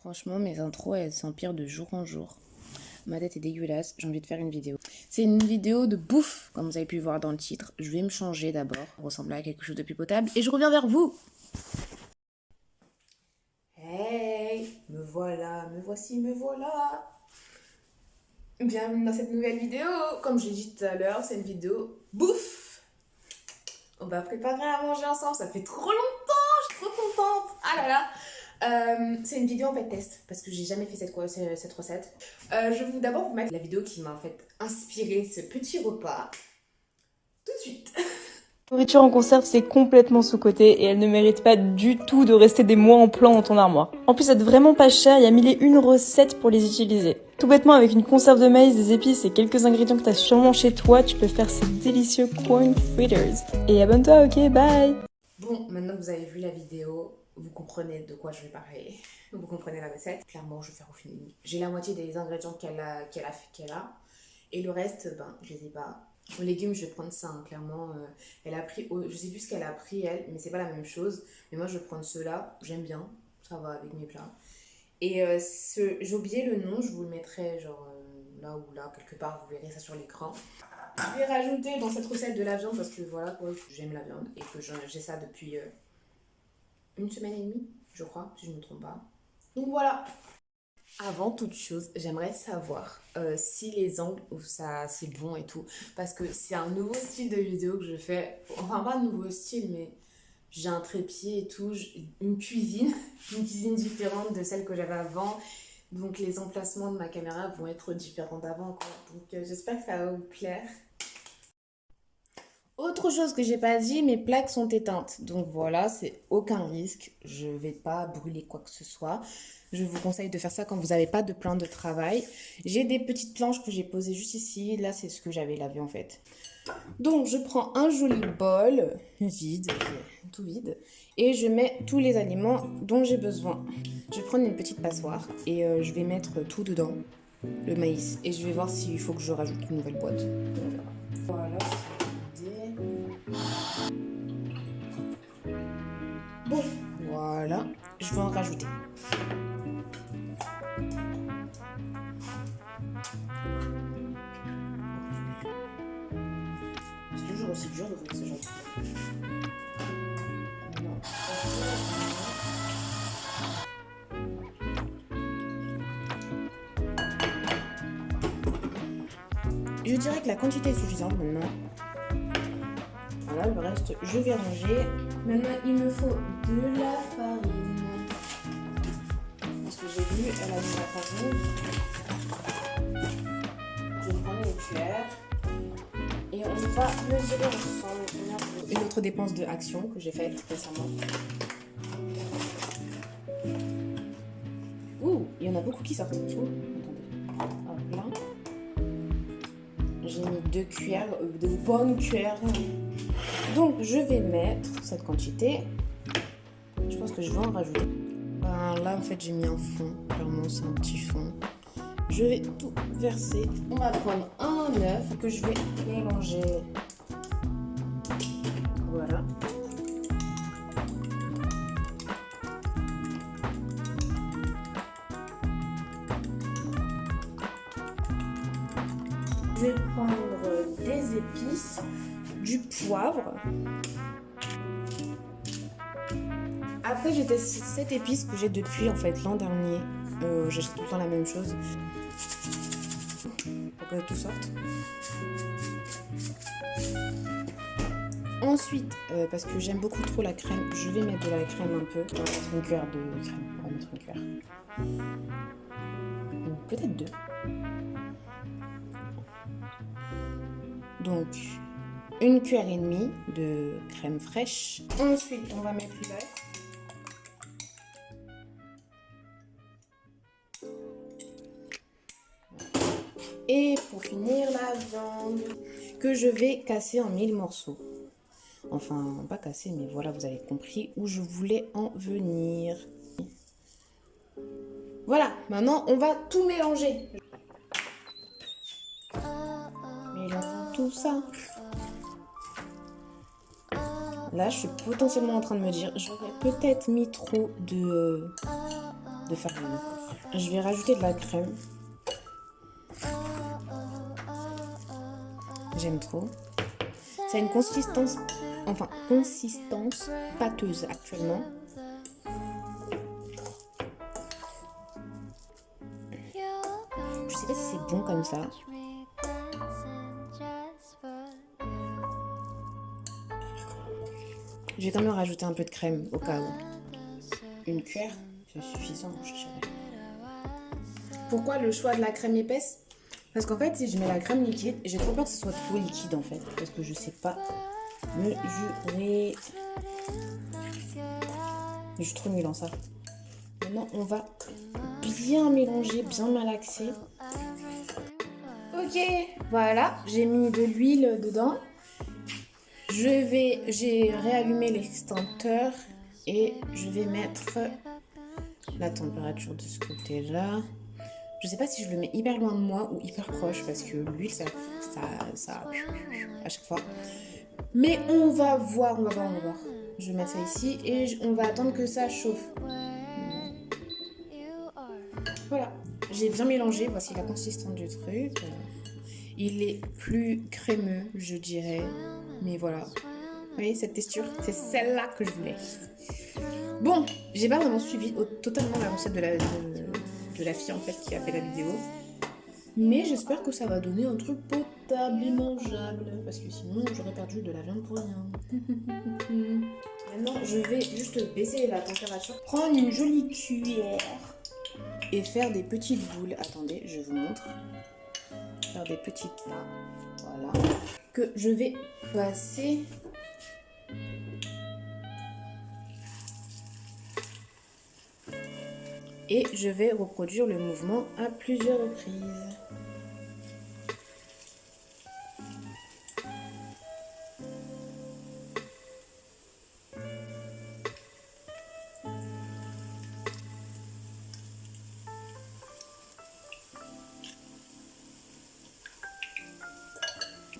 Franchement, mes intros, elles s'empirent de jour en jour. Ma tête est dégueulasse, j'ai envie de faire une vidéo. C'est une vidéo de bouffe, comme vous avez pu voir dans le titre. Je vais me changer d'abord, ressembler à quelque chose de plus potable, et je reviens vers vous. Hey, me voilà, me voici, me voilà. Bienvenue dans cette nouvelle vidéo. Comme j'ai dit tout à l'heure, c'est une vidéo bouffe. On va préparer à manger ensemble, ça fait trop longtemps, je suis trop contente. Ah là là. C'est une vidéo en fait test parce que j'ai jamais fait cette recette. Je vais d'abord vous mettre la vidéo qui m'a en fait inspiré ce petit repas tout de suite. La nourriture en conserve, c'est complètement sous-coté et elle ne mérite pas du tout de rester des mois en plan dans ton armoire. En plus, c'est vraiment pas cher, il y a mille et une recettes pour les utiliser. Tout bêtement, avec une conserve de maïs, des épices et quelques ingrédients que t'as sûrement chez toi, tu peux faire ces délicieux corn fritters. Et abonne-toi, ok, bye! Bon, maintenant que vous avez vu la vidéo, vous comprenez de quoi je vais parler. Vous comprenez la recette. Clairement, je vais faire au feeling. J'ai la moitié des ingrédients qu'elle a. Et le reste, je les ai pas. Aux légumes, je vais prendre ça, hein, clairement. Elle a pris, je sais plus ce qu'elle a pris, elle, mais c'est pas la même chose. Mais moi, je vais prendre ceux-là. J'aime bien. Ça va avec mes plats. Et j'ai oublié le nom, je vous le mettrai genre là ou là, quelque part, vous verrez ça sur l'écran. Je vais rajouter dans cette recette de la viande parce que voilà, quoi, j'aime la viande et que j'ai ça depuis une semaine et demie, je crois, si je ne me trompe pas. Donc voilà. Avant toute chose, j'aimerais savoir si les angles, ça c'est bon et tout. Parce que c'est un nouveau style de vidéo que je fais. Enfin, pas un nouveau style, mais j'ai un trépied et tout. Une cuisine, une cuisine différente de celle que j'avais avant. Donc les emplacements de ma caméra vont être différents d'avant, quoi. Donc j'espère que ça va vous plaire. Autre chose que j'ai pas dit, mes plaques sont éteintes. Donc voilà, c'est aucun risque. Je vais pas brûler quoi que ce soit. Je vous conseille de faire ça quand vous n'avez pas de plan de travail. J'ai des petites planches que j'ai posées juste ici. Là, c'est ce que j'avais lavé en fait. Donc je prends un joli bol vide, tout vide, et je mets tous les aliments dont j'ai besoin. Je vais prendre une petite passoire et je vais mettre tout dedans, le maïs, et je vais voir s'il faut que je rajoute une nouvelle boîte. On verra. Voilà, c'est vidé. Bon, voilà, je vais en rajouter. C'est toujours aussi dur de faire ce genre de truc. Je dirais que la quantité est suffisante maintenant. Voilà, le reste, je vais ranger. Maintenant, il me faut de la farine. Parce que j'ai vu, elle a mis la farine. Je vais prendre les cuillères. Et on va mesurer ensemble. Une autre dépense de action que j'ai faite récemment. Ouh, il y en a beaucoup qui sortent. Ouh, attendez. Hop là. J'ai mis 2 cuillères, de bonnes cuillères. Donc je vais mettre cette quantité. Je pense que je vais en rajouter. Là en fait j'ai mis un fond. Clairement c'est un petit fond. Je vais tout verser. On va prendre un œuf que je vais mélanger. Voilà. Je vais prendre des épices, du poivre. Après, j'ai testé cette épice que j'ai depuis en fait l'an dernier. J'achète tout le temps la même chose. Pour que tout sorte. Ensuite, parce que j'aime beaucoup trop la crème, je vais mettre de la crème un peu. On va mettre une cuillère de crème. On va mettre une cuillère. Peut-être 2. Donc, une cuillère et demie de crème fraîche. Ensuite, on va mettre l'œuf. Et pour finir, la viande que je vais casser en 1000 morceaux. Enfin, pas casser, mais voilà, vous avez compris où je voulais en venir. Voilà, maintenant, on va tout mélanger. Mélangeons tout ça. Là, je suis potentiellement en train de me dire, j'aurais peut-être mis trop de de farine. Je vais rajouter de la crème. J'aime trop. Ça a une consistance pâteuse actuellement. Je sais pas si c'est bon comme ça. Je vais quand même rajouter un peu de crème au cas où. Une cuillère, c'est suffisant, je dirais. Pourquoi le choix de la crème épaisse? Parce qu'en fait, si je mets la crème liquide, j'ai trop peur que ce soit trop liquide en fait. Parce que je sais pas mesurer. Je suis trop nulle en ça. Maintenant, on va bien mélanger, bien malaxer. Ok, voilà, j'ai mis de l'huile dedans. J'ai réallumé l'extincteur et je vais mettre la température de ce côté-là. Je sais pas si je le mets hyper loin de moi ou hyper proche parce que l'huile ça à chaque fois. Mais on va voir. Je vais mettre ça ici et on va attendre que ça chauffe. Voilà, j'ai bien mélangé, voici la consistance du truc. Il est plus crémeux, je dirais. Mais voilà. Vous voyez cette texture? C'est celle-là que je voulais. Bon, j'ai pas vraiment suivi totalement la recette de la fille en fait qui a fait la vidéo. Mais j'espère que ça va donner un truc potable et mangeable. Parce que sinon j'aurais perdu de la viande pour rien. Maintenant je vais juste baisser la température. Prendre une jolie cuillère. Et faire des petites boules. Attendez, je vous montre. Faire des petites plats. Voilà. Que je vais passer. Et je vais reproduire le mouvement à plusieurs reprises.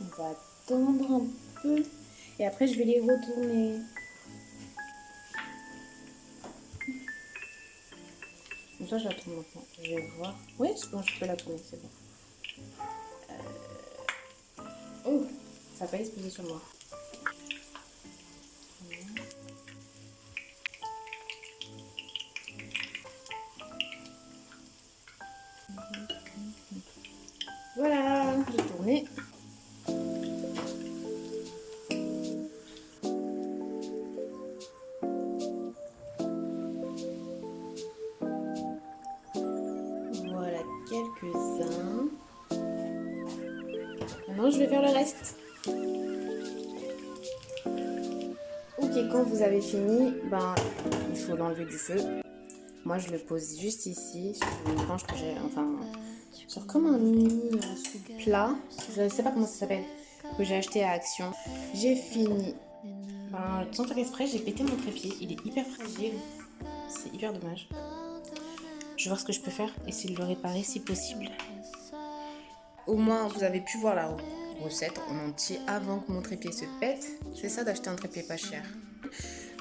On va attendre un peu et après je vais les retourner. Donc ça j'attends maintenant. Je vais voir. Oui, c'est bon, je peux la tourner, c'est bon. Oh, ça va pas exploser sur moi. Voilà, j'ai tourné. Voilà quelques-uns. Maintenant, je vais faire le reste. Ok, quand vous avez fini, il faut l'enlever du feu. Moi, je le pose juste ici, sur une planche que j'ai, sur comme un mini sous-plat. Je ne sais pas comment ça s'appelle, que j'ai acheté à Action. J'ai fini. Sans faire exprès, j'ai pété mon trépied. Il est hyper fragile. C'est hyper dommage. Je vais voir ce que je peux faire, essayer de le réparer si possible. Au moins, vous avez pu voir la recette en entier avant que mon trépied se pète. C'est ça d'acheter un trépied pas cher.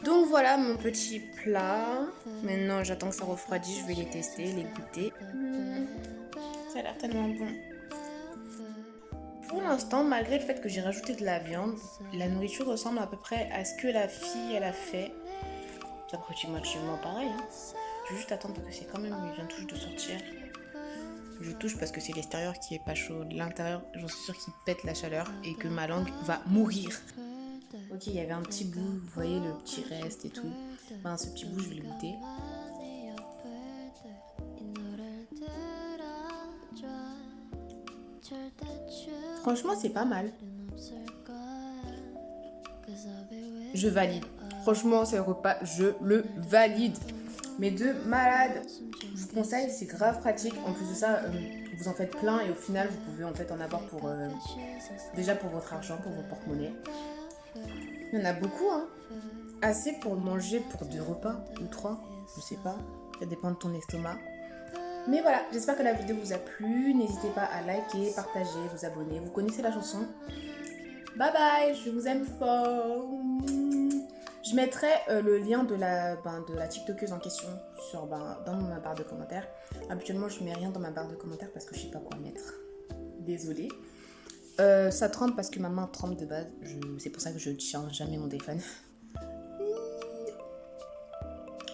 Donc voilà mon petit plat. Maintenant, j'attends que ça refroidisse. Je vais les tester, les goûter. Ça a l'air tellement bon. Pour l'instant, malgré le fait que j'ai rajouté de la viande, la nourriture ressemble à peu près à ce que la fille elle a fait. C'est approximativement pareil. Je vais juste attendre parce que c'est quand même, il vient tout juste de sortir. Je touche parce que c'est l'extérieur qui est pas chaud. L'intérieur, j'en suis sûre qu'il pète la chaleur et que ma langue va mourir. Ok, il y avait un petit bout, vous voyez le petit reste et tout. Ce petit bout, je vais le goûter. Franchement, c'est pas mal. Je valide. Franchement, c'est le repas, je le valide. Mais de malade. Je vous conseille, c'est grave pratique. En plus de ça, vous en faites plein et au final, vous pouvez en fait en avoir pour déjà pour votre argent, pour vos porte-monnaie. Il y en a beaucoup, Assez pour manger pour 2 repas ou 3, je sais pas. Ça dépend de ton estomac. Mais voilà, j'espère que la vidéo vous a plu. N'hésitez pas à liker, partager, vous abonner. Vous connaissez la chanson. Bye bye, je vous aime fort. Je mettrai le lien de la TikTokeuse en question dans ma barre de commentaires. Habituellement, je mets rien dans ma barre de commentaires parce que je sais pas quoi mettre. Désolée. Ça trempe parce que ma main trempe de base. C'est pour ça que je ne tiens jamais mon téléphone.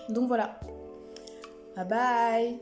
Donc voilà. Bye bye.